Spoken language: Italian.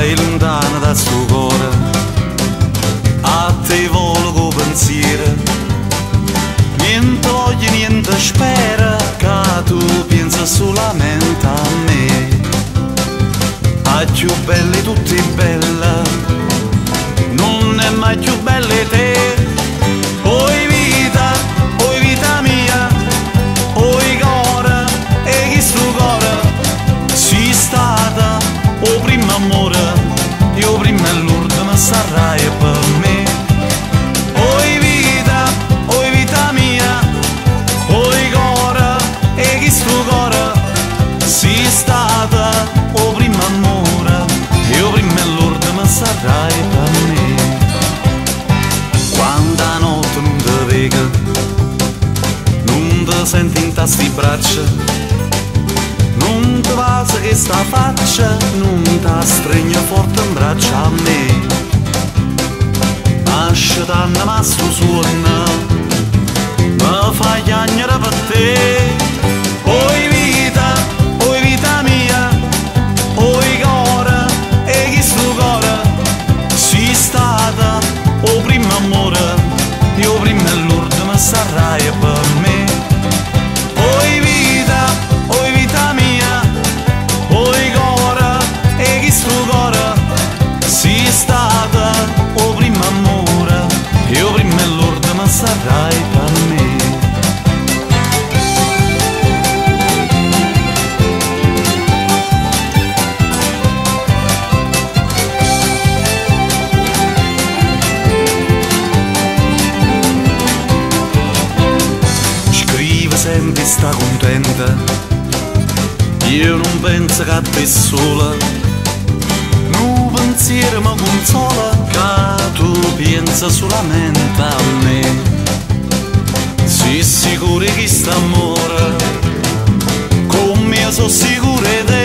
sei lontana da sto cuore, a te volo con pensiero, niente voglio, niente spera, che tu pensi solamente a me. A più belle tutte belle, non è mai più belle te. Oi vita mia, oi cuore, e chi sto cuore, sei stata o primo amore, io prima e l'ultima sarai per me. Oi vita mia, oi cuore, e chi sto cuore, sei stata o primo amore, io prima e l'ultima sarai per me. Quando a notte non ti vedo, non ti senti in tasti braccia, non ti passa che sta faccia, non ti stringe forte in braccia a me. Nasce tanto ma sto suono, mi fa chiagnare per te. Oi vita mia, oi cuore, e chi sto cuore, sei stata o primo amore, io prima e l'ultima sarai per me. Oi vita mia, oi cuore, e chi sto cuore, sei stata o primo amore, io prima e l'ultima sarai per me. Sempre sta contenta, io non penso che te sola, non pensiero mi consola, che tu pensi solamente a me. Sei sicuro che sta amore, con me sono sicuro di te.